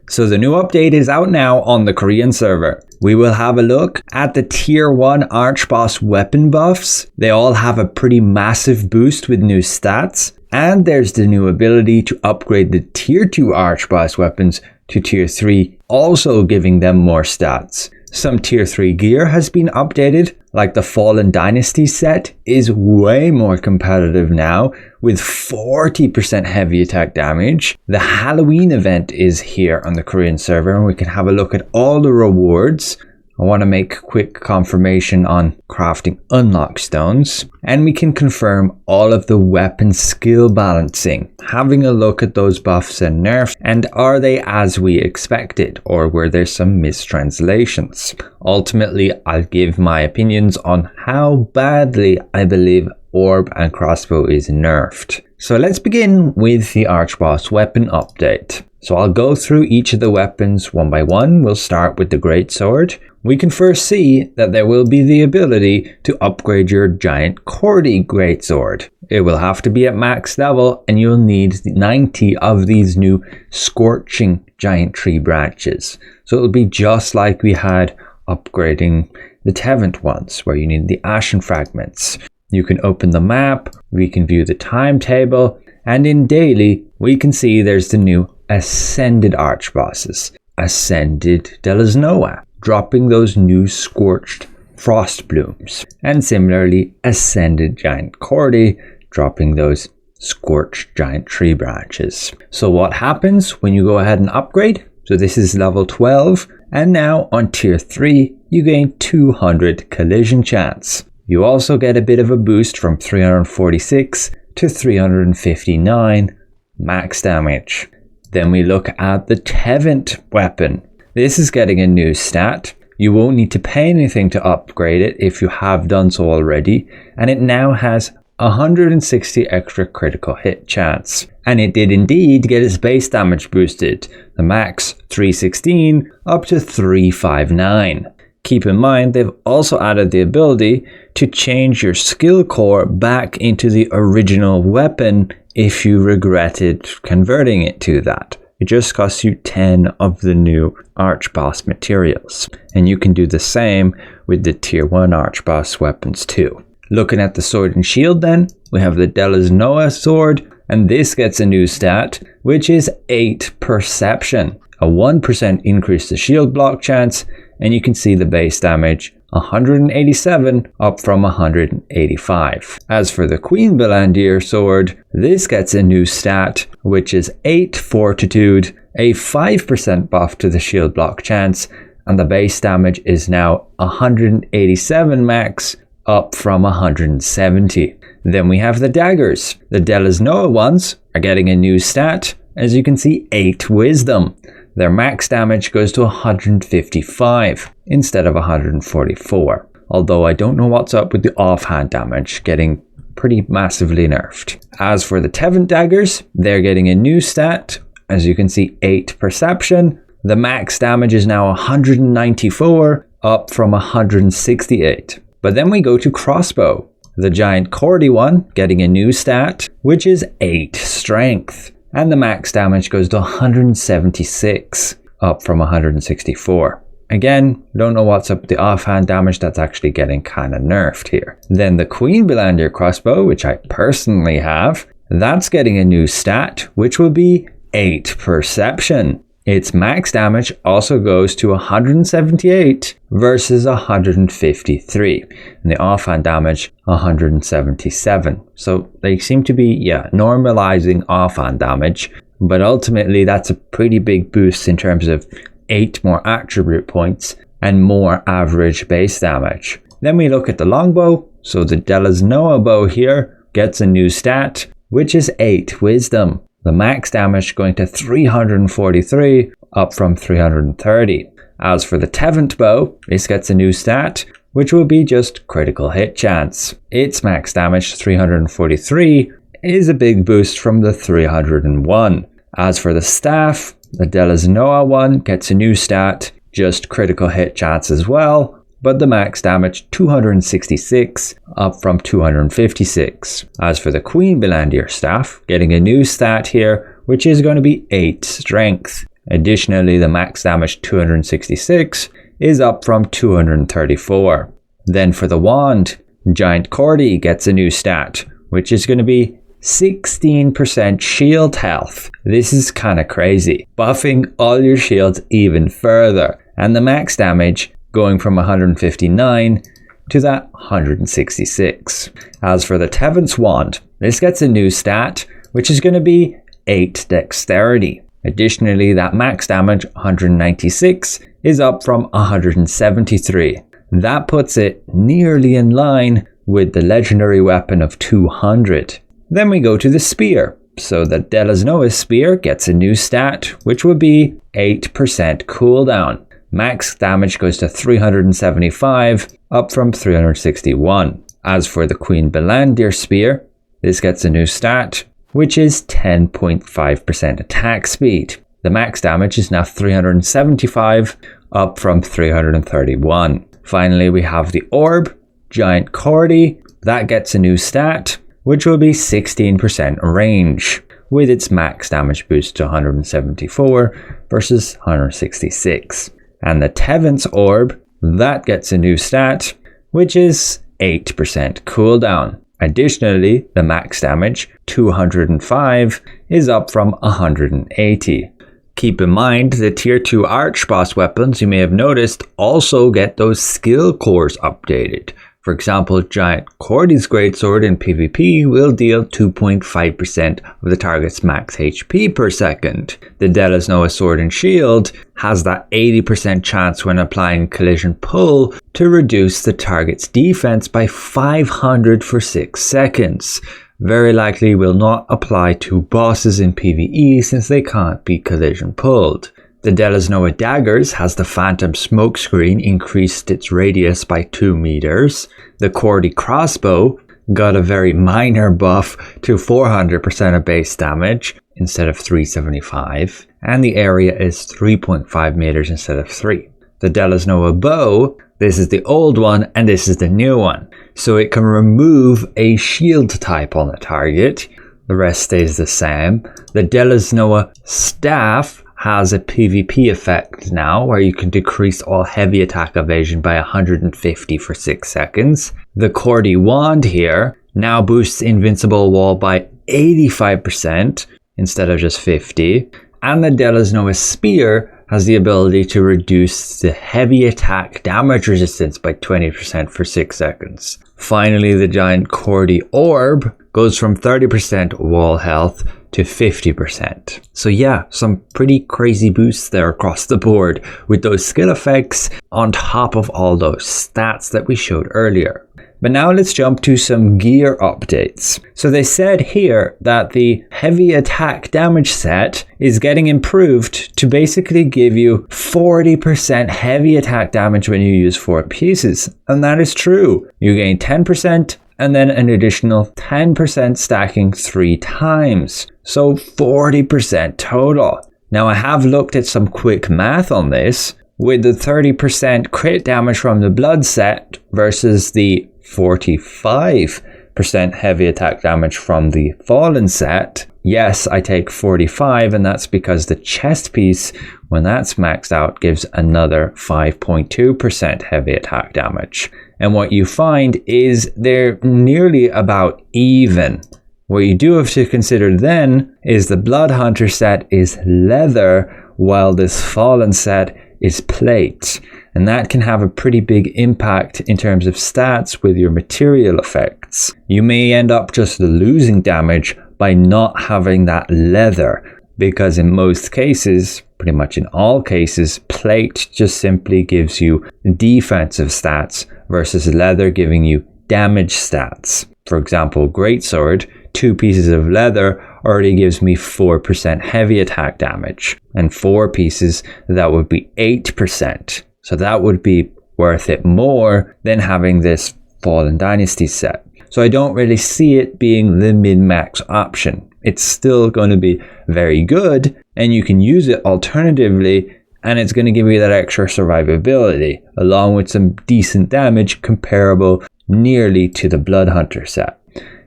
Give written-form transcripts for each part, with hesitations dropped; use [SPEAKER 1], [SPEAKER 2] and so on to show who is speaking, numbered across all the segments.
[SPEAKER 1] So the new update is out now on the Korean server. We will have a look at the tier 1 Archboss weapon buffs. They all have a pretty massive boost with new stats. And there's the new ability to upgrade the tier 2 Archboss weapons to tier 3, also giving them more stats. Some tier 3 gear has been updated, like the Fallen Dynasty set is way more competitive now with 40% heavy attack damage. The Halloween event is here on the Korean server and we can have a look at all the rewards. I want to make quick confirmation on crafting Unlockstones, and we can confirm all of the weapon skill balancing, having a look at those buffs and nerfs, and are they as we expected, or were there some mistranslations? Ultimately, I'll give my opinions on how badly I believe Orb and Crossbow is nerfed. So let's begin with the Archboss weapon update. So I'll go through each of the weapons one by one. We'll start with the Greatsword. We can first see that there will be the ability to upgrade your giant Cordy Greatsword. It will have to be at max level and you'll need 90 of these new scorching giant tree branches. So it'll be just like we had upgrading the Tevent ones where you need the Ashen Fragments. You can open the map, we can view the timetable, and in daily we can see there's the new Ascended Archbosses. Ascended Delaznoa, dropping those new scorched frost blooms, and similarly Ascended Giant Cordy, dropping those scorched giant tree branches. So what happens when you go ahead and upgrade? So this is level 12, and now on tier 3 you gain 200 collision chance. You also get a bit of a boost from 346 to 359 max damage. Then we look at the Tevent weapon. This is getting a new stat. You won't need to pay anything to upgrade it if you have done so already, and it now has 160 extra critical hit chance. And it did indeed get its base damage boosted, the max 316 up to 359. Keep in mind they've also added the ability to change your skill core back into the original weapon if you regretted converting it to that. It just costs you 10 of the new Archboss materials. And you can do the same with the tier 1 Archboss weapons too. Looking at the sword and shield then, we have the Delaznoa sword, and this gets a new stat, which is 8 perception. A 1% increase to shield block chance, and you can see the base damage 187 up from 185. As for the Queen Belandir sword, this gets a new stat, which is 8 fortitude, a 5% buff to the shield block chance, and the base damage is now 187 max up from 170. Then we have the Daggers. The Delaznoa ones are getting a new stat, as you can see 8 wisdom. Their max damage goes to 155 instead of 144. Although I don't know what's up with the offhand damage getting pretty massively nerfed. As for the Tevent Daggers, they're getting a new stat. As you can see 8 perception. The max damage is now 194 up from 168. But then we go to Crossbow. The giant Cordy one getting a new stat, which is 8 strength. And the max damage goes to 176, up from 164. Again, don't know what's up with the offhand damage, that's actually getting kind of nerfed here. Then the Queen Belandir crossbow, which I personally have, that's getting a new stat, which will be 8 perception. Its max damage also goes to 178 versus 153, and the offhand damage 177. So they seem to be, normalizing offhand damage, but ultimately that's a pretty big boost in terms of 8 more attribute points and more average base damage. Then we look at the Longbow. So the Delaznoa bow here gets a new stat, which is 8 wisdom. The max damage going to 343 up from 330. As for the Tevent bow, this gets a new stat, which will be just critical hit chance. Its max damage 343 is a big boost from the 301. As for the staff, the Delaznoa one gets a new stat, just critical hit chance as well, but the max damage 266 up from 256. As for the Queen Belandir staff, getting a new stat here, which is going to be 8 strength. Additionally, the max damage 266 is up from 234. Then for the wand, Giant Cordy gets a new stat, which is going to be 16% shield health. This is kind of crazy, buffing all your shields even further. And the max damage going from 159 to that 166. As for the Tevant's wand, this gets a new stat, which is going to be 8 dexterity. Additionally, that max damage 196 is up from 173. That puts it nearly in line with the legendary weapon of 200. Then we go to the spear. So the Delasnoa spear gets a new stat, which would be 8% cooldown. Max damage goes to 375, up from 361. As for the Queen Belandir spear, this gets a new stat, which is 10.5% attack speed. The max damage is now 375, up from 331. Finally, we have the orb, Giant Cordy. That gets a new stat, which will be 16% range, with its max damage boost to 174 versus 166. And the Tevant's orb, that gets a new stat, which is 8% cooldown. Additionally, the max damage, 205, is up from 180. Keep in mind, the tier 2 Archboss weapons, you may have noticed, also get those skill cores updated. For example, Giant Cordy's Greatsword in PvP will deal 2.5% of the target's max HP per second. The Delasnoa Sword and Shield has that 80% chance when applying Collision Pull to reduce the target's defense by 500 for 6 seconds. Very likely will not apply to bosses in PvE since they can't be collision pulled. The Delasnoa Daggers has the Phantom Smokescreen increased its radius by 2 meters. The Cordy Crossbow got a very minor buff to 400% of base damage instead of 375. And the area is 3.5 meters instead of 3. The Delasnoa Bow, this is the old one and this is the new one. So it can remove a shield type on the target. The rest stays the same. The Delasnoa Staff has a PvP effect now where you can decrease all heavy attack evasion by 150 for 6 seconds. The Cordy Wand here now boosts invincible wall by 85% instead of just 50. And the Delasnoa Spear has the ability to reduce the heavy attack damage resistance by 20% for 6 seconds. Finally, the Giant Cordy Orb goes from 30% wall health to 50%. So yeah, some pretty crazy boosts there across the board with those skill effects on top of all those stats that we showed earlier. But now let's jump to some gear updates. So they said here that the heavy attack damage set is getting improved to basically give you 40% heavy attack damage when you use 4 pieces. And that is true. You gain 10% and then an additional 10% stacking 3 times. So 40% total. Now I have looked at some quick math on this. With the 30% crit damage from the blood set versus the 45% heavy attack damage from the fallen set. Yes, I take 45, and that's because the chest piece, when that's maxed out, gives another 5.2% heavy attack damage. And what you find is they're nearly about even. What you do have to consider then is the Blood Hunter set is leather, while this fallen set is plate. And that can have a pretty big impact in terms of stats with your material effects. You may end up just losing damage by not having that leather, because in most cases, pretty much in all cases, plate just simply gives you defensive stats versus leather giving you damage stats. For example, Greatsword, 2 pieces of leather already gives me 4% heavy attack damage, and 4 pieces, that would be 8%. So that would be worth it more than having this Fallen Dynasty set. So I don't really see it being the min-max option. It's still going to be very good, and you can use it alternatively, and it's going to give you that extra survivability, along with some decent damage comparable nearly to the Blood Hunter set.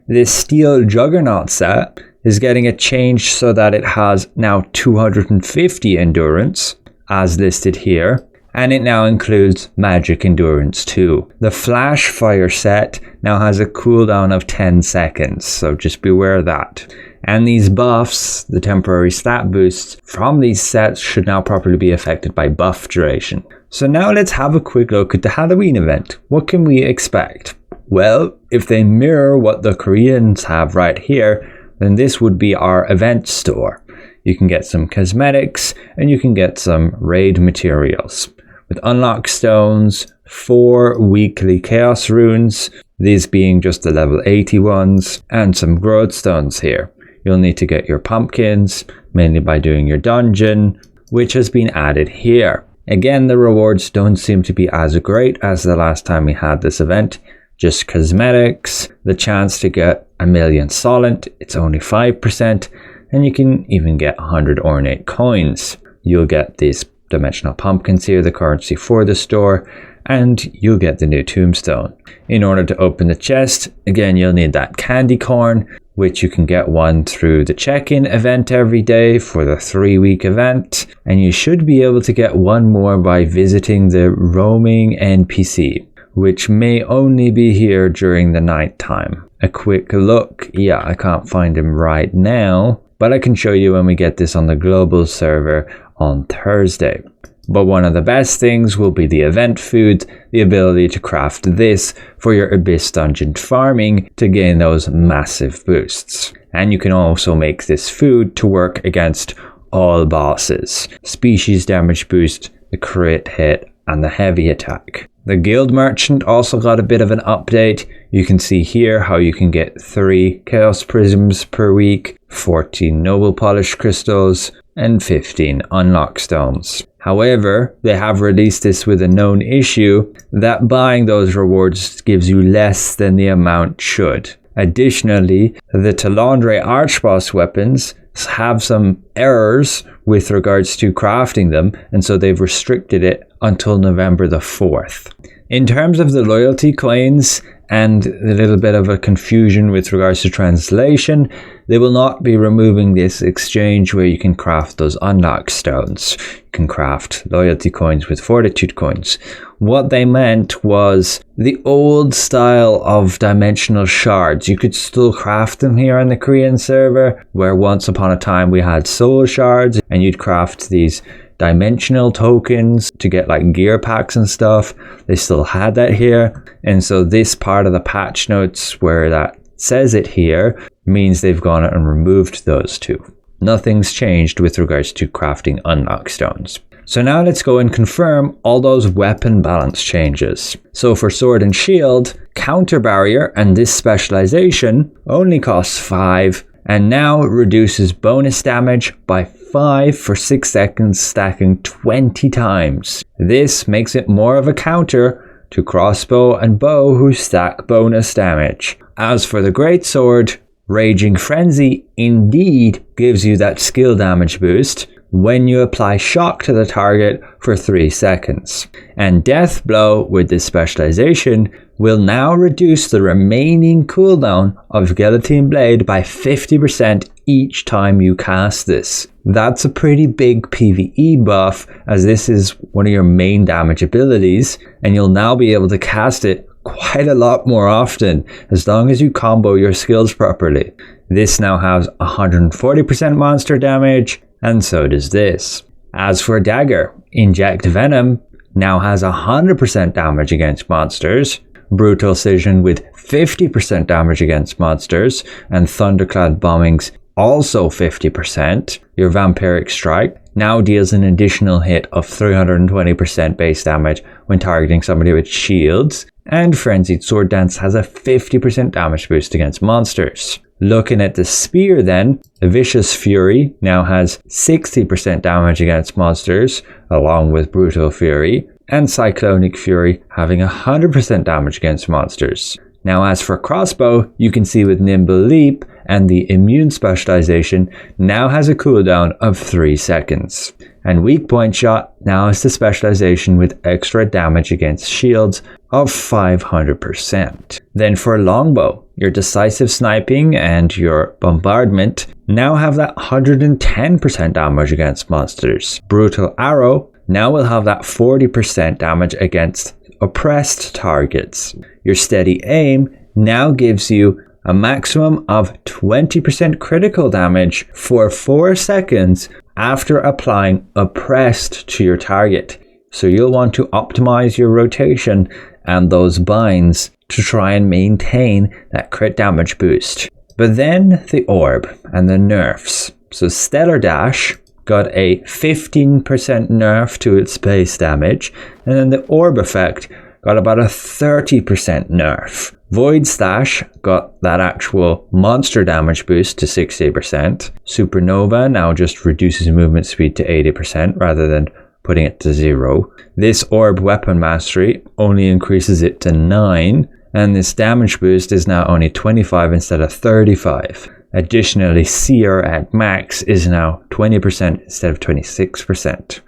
[SPEAKER 1] This Steel Juggernaut set is getting a change so that it has now 250 endurance, as listed here. And it now includes magic endurance too. The flash fire set now has a cooldown of 10 seconds, so just beware of that. And these buffs, the temporary stat boosts from these sets, should now properly be affected by buff duration. So now let's have a quick look at the Halloween event. What can we expect? Well, if they mirror what the Koreans have right here, then this would be our event store. You can get some cosmetics and you can get some raid materials. With Unlockstones, 4 weekly chaos runes, these being just the level 80 ones, and some Greatswords here. You'll need to get your pumpkins, mainly by doing your dungeon, which has been added here. Again, the rewards don't seem to be as great as the last time we had this event. Just cosmetics, the chance to get 1,000,000 solent, it's only 5%, and you can even get 100 ornate coins. You'll get these dimensional pumpkins here, the currency for the store, and you'll get the new tombstone. In order to open the chest, again, you'll need that candy corn, which you can get one through the check-in event every day for the 3-week event, and you should be able to get one more by visiting the roaming NPC, which may only be here during the night time. A quick look, yeah, I can't find him right now, but I can show you when we get this on the global server on Thursday. But one of the best things will be the event food, the ability to craft this for your Abyss Dungeon farming to gain those massive boosts. And you can also make this food to work against all bosses. Species damage boost, the crit hit, and the heavy attack. The guild merchant also got a bit of an update. You can see here how you can get 3 chaos prisms per week, 14 noble polished crystals, and 15 Unlockstones. However, they have released this with a known issue that buying those rewards gives you less than the amount should. Additionally, the Talandre Archboss weapons have some errors with regards to crafting them, and so they've restricted it until November the 4th. In terms of the loyalty coins and a little bit of a confusion with regards to translation, they will not be removing this exchange where you can craft those Unlockstones. You can craft loyalty coins with fortitude coins. What they meant was the old style of dimensional shards. You could still craft them here on the Korean server, where once upon a time we had soul shards and you'd craft these dimensional tokens to get like gear packs and stuff. They still had that here, and so this part of the patch notes where that says it here means they've gone and removed those two. Nothing's changed with regards to crafting Unlockstones. So now let's go and confirm all those weapon balance changes. So for sword and shield, counter barrier and this specialization only costs 5, and now it reduces bonus damage by 5 for 6 seconds, stacking 20 times. This makes it more of a counter to crossbow and bow who stack bonus damage. As for the Greatsword, Raging Frenzy indeed gives you that skill damage boost when you apply shock to the target for 3 seconds. And Death Blow with this specialization will now reduce the remaining cooldown of Guillotine Blade by 50% each time you cast this. That's a pretty big PvE buff, as this is one of your main damage abilities, and you'll now be able to cast it quite a lot more often as long as you combo your skills properly. This now has 140% monster damage, and so does this. As for Dagger, Inject Venom now has 100% damage against monsters, Brutal Scission with 50% damage against monsters, and Thunderclad Bombings also 50%. Your Vampiric Strike now deals an additional hit of 320% base damage when targeting somebody with shields, and Frenzied Sword Dance has a 50% damage boost against monsters. Looking at the spear then, the Vicious Fury now has 60% damage against monsters, along with Brutal Fury, and Cyclonic Fury having 100% damage against monsters. Now as for Crossbow, you can see with Nimble Leap and the Immune specialization now has a cooldown of 3 seconds. And Weak Point Shot now has the specialization with extra damage against shields of 500%. Then for Longbow, your decisive sniping and your bombardment now have that 110% damage against monsters. Brutal arrow now will have that 40% damage against oppressed targets. Your steady aim now gives you a maximum of 20% critical damage for 4 seconds after applying oppressed to your target. So you'll want to optimize your rotation and those binds to try and maintain that crit damage boost. But then the orb and the nerfs. So Stellar Dash got a 15% nerf to its base damage, and then the orb effect got about a 30% nerf. Void Stash got that actual monster damage boost to 60%. Supernova now just reduces movement speed to 80% rather than putting it to 0. This orb weapon mastery only increases it to 9, and this damage boost is now only 25 instead of 35. Additionally, Seer at max is now 20% instead of 26%.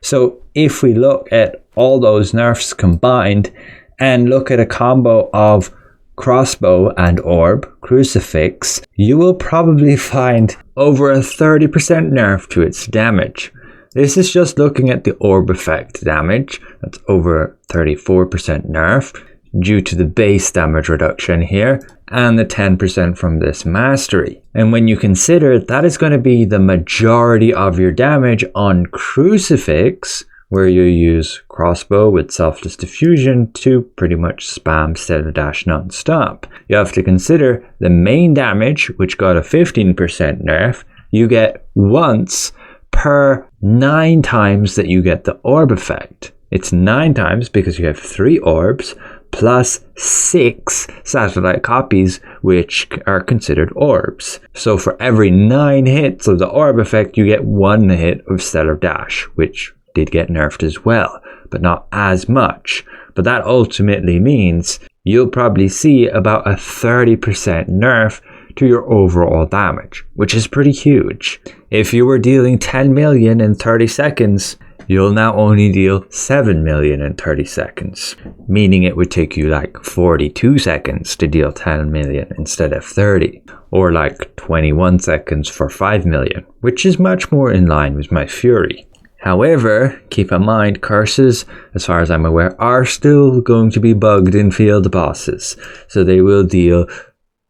[SPEAKER 1] So if we look at all those nerfs combined and look at a combo of Crossbow and Orb, Crucifix, you will probably find over a 30% nerf to its damage. This is just looking at the Orb effect damage. That's over 34% nerf due to the base damage reduction here and the 10% from this mastery. And when you consider that is going to be the majority of your damage on Crucifix, where you use Crossbow with Selfless Diffusion to pretty much spam Stellar Dash non-stop. You have to consider the main damage, which got a 15% nerf, you get once per 9 times that you get the orb effect. It's 9 times because you have 3 orbs plus 6 satellite copies, which are considered orbs. So for every 9 hits of the orb effect, you get 1 hit of Stellar Dash, which did get nerfed as well, but not as much. But that ultimately means you'll probably see about a 30% nerf to your overall damage, which is pretty huge. If you were dealing 10 million in 30 seconds, you'll now only deal 7 million in 30 seconds, meaning it would take you like 42 seconds to deal 10 million instead of 30, or like 21 seconds for 5 million, which is much more in line with my Fury. However, keep in mind, curses, as far as I'm aware, are still going to be bugged in field bosses, so they will deal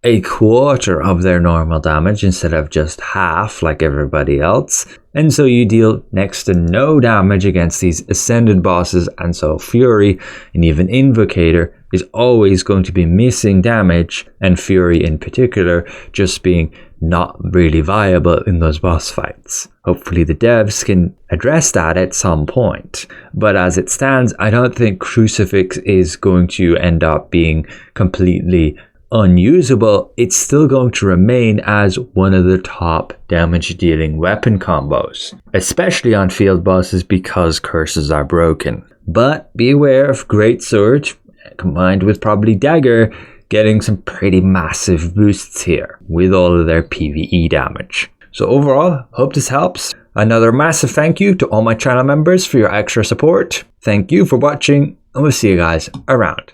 [SPEAKER 1] a quarter of their normal damage instead of just half like everybody else, and so you deal next to no damage against these ascended bosses, and so Fury and even Invocator is always going to be missing damage, and Fury in particular just being not really viable in those boss fights. Hopefully the devs can address that at some point, but as it stands, I don't think Crucifix is going to end up being completely unusable. It's still going to remain as one of the top damage dealing weapon combos, especially on field bosses because curses are broken. But be aware of Greatsword combined with probably Dagger getting some pretty massive boosts here with all of their PvE damage. So overall, hope this helps. Another massive thank you to all my channel members for your extra support. Thank you for watching, and we'll see you guys around.